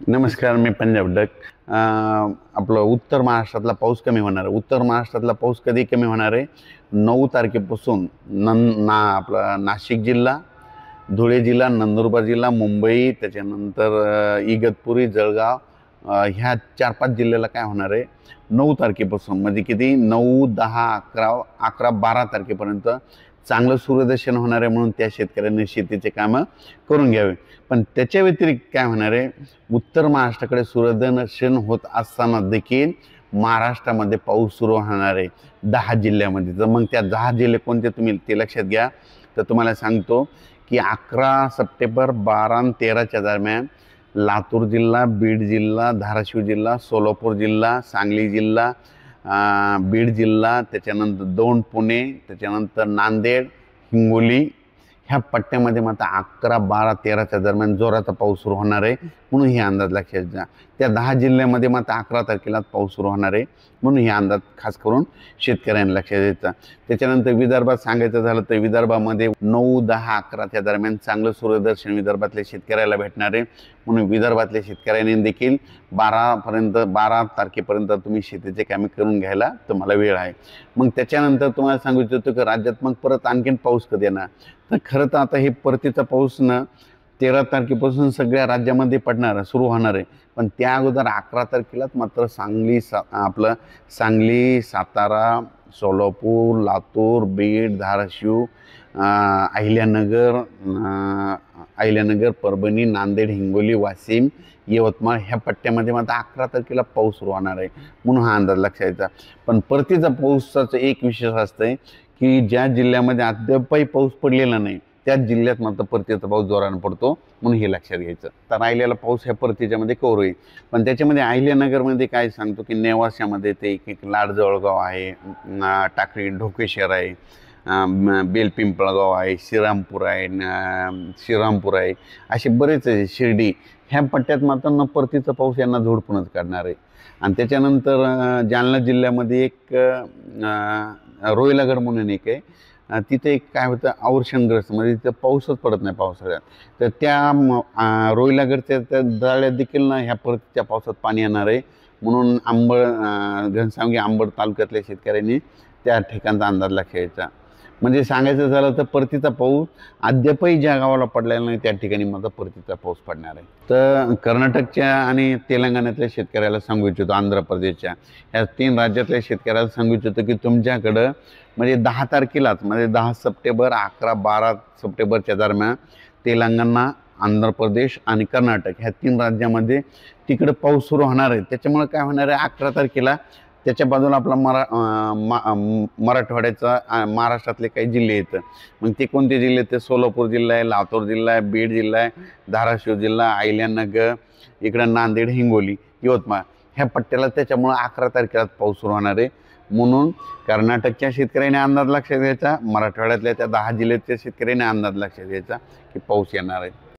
नमस्कार, मी पंजाब डक. आपलं उत्तर महाराष्ट्रातला पाऊस कमी होणार आहे. उत्तर महाराष्ट्रातला पाऊस कधी कमी होणार आहे? 9 तारखेपासून आपला नाशिक जिल्हा, धुळे जिल्हा, नंदुरबार जिल्हा, मुंबई, त्याच्यानंतर इगतपुरी, जळगाव, ह्या 4-5 जिल्ह्याला काय होणार आहे, 9 तारखेपासून म्हणजे किती 9, 10, 11, 12 तारखेपर्यंत चांगलं सूर्यदर्शन होणार आहे. म्हणून त्या शेतकऱ्यांनी शेतीचे कामं करून घ्यावे. पण त्याच्या व्यतिरिक्त काय होणार आहे, उत्तर महाराष्ट्राकडे सूर्यदर्शन होत असताना देखील महाराष्ट्रामध्ये पाऊस सुरू होणार आहे 10 जिल्ह्यामध्ये. तर मग त्या 10 जिल्हे कोणते तुम्ही ते लक्षात घ्या. तर तुम्हाला सांगतो की 11 सप्टेंबर, 12 आणि 13च्या दरम्यान लातूर जिल्हा, बीड जिल्हा, धाराशिव जिल्हा, सोलापूर जिल्हा, सांगली जिल्हा, बीड जिल्हा, त्याच्यानंतर दौंड, पुणे, त्याच्यानंतर नांदेड, हिंगोली, ह्या पट्ट्यामध्ये मात्र 11, 12, 13च्या दरम्यान जोराचा पाऊस सुरू होणार आहे. म्हणून हे अंदाज लक्षात घ्या. त्या 10 जिल्ह्यामध्ये मात्र 11 तारखेला पाऊस सुरू होणार आहे. म्हणून हे अंदाज खास करून शेतकऱ्यांना लक्षात द्यायचा. त्याच्यानंतर विदर्भात सांगायचं झालं तर विदर्भामध्ये 9, 10, 11च्या दरम्यान चांगलं सूर्यदर्शन विदर्भातल्या शेतकऱ्याला भेटणार आहे. म्हणून विदर्भातल्या शेतकऱ्यांनी देखील 12 तारखेपर्यंत तुम्ही शेतीचे कामे करून घ्यायला तुम्हाला वेळ आहे. मग त्याच्यानंतर तुम्हाला सांगू इच्छितो की राज्यात मग परत आणखीन पाऊस कधी येणार. तर खरं तर आता हे परतीचा पाऊस 13 तारखेपासून सगळ्या राज्यामध्ये पडणार सुरू होणार आहे. पण त्या अगोदर 11 तारखेलाच मात्र सांगली, सातारा, सोलापूर, लातूर, बीड, धाराशिव, अहिल्यानगर, परभणी, नांदेड, हिंगोली, वाशिम, यवतमाळ ह्या पट्ट्यामध्ये मात्र 11 तारखेला पाऊस सुरू होणार आहे. म्हणून हा अंदाज लक्षात घ्यायचा. पण परतीचा पाऊसाचं एक विशेष असतंय की ज्या जिल्ह्यामध्ये अद्यापही पाऊस पडलेला नाही त्याच जिल्ह्यात मात्र परतीचा पाऊस जोरानं पडतो. म्हणून हे लक्षात घ्यायचं. तर राहिलेला पाऊस ह्या परतीच्यामध्ये कव्हर होईल. पण त्याच्यामध्ये अहिल्यानगरमध्ये काय सांगतो की नेवाशामध्ये ते एक लाडजवळगाव आहे, टाकळी ढोकेश्वर आहे, बेलपिंपळगाव आहे, श्रीरामपूर आहे, असे बरेच आहे, शिर्डी, ह्या पट्ट्यात मात्र परतीचा पाऊस यांना झोडपूनच काढणार आहे. आणि त्याच्यानंतर जालना जिल्ह्यामध्ये एक रोहिलागड म्हणून एक आहे. तिथे एक काय होतं, अवर्षणग्रस्त म्हणजे तिथं पाऊसच पडत नाही पावसाळ्यात. तर त्या रोहिलागडच्या त्या दऱ्यात देखील ह्या परतीच्या पावसात पाणी येणार आहे. म्हणून घनसावंगी अंबड तालुक्यातल्या शेतकऱ्यांनी त्या ठिकाणचा अंदाज लक्षात घ्यायचा. म्हणजे सांगायचं झालं तर परतीचा पाऊस अद्यापही ज्या गावाला पडलेला नाही त्या ठिकाणी माझा परतीचा पाऊस पडणार आहे. तर कर्नाटकच्या आणि तेलंगणातल्या शेतकऱ्याला सांगू इच्छितो, आंध्र प्रदेशच्या ह्या 3 राज्यातल्या शेतकऱ्याला सांगू इच्छितो की तुमच्याकडं म्हणजे 10 तारखेलाच म्हणजे 10 सप्टेंबर, 11, 12 सप्टेंबरच्या दरम्यान तेलंगणा, आंध्र प्रदेश आणि कर्नाटक ह्या 3 राज्यामध्ये तिकडं पाऊस सुरू होणार आहे. त्याच्यामुळे काय होणार आहे, 11 तारखेला त्याच्या बाजूला आपला मराठवाड्याचा महाराष्ट्रातले काही जिल्हे येतं. मग ते कोणते जिल्हे आहेत? सोलापूर जिल्हा आहे, लातूर जिल्हा आहे, बीड जिल्हा आहे, धाराशिव जिल्हा, अहिल्यानगर, इकडं नांदेड, हिंगोली, यवतमाळ ह्या पट्ट्याला त्याच्यामुळं 11 तारखेला पाऊस सुरू होणार आहे. म्हणून कर्नाटकच्या शेतकऱ्याने अंदाज लक्षात घ्यायचा, मराठवाड्यातल्या त्या 10 जिल्ह्याच्या शेतकऱ्याने अंदाज लक्षात घ्यायचा की पाऊस येणार आहे.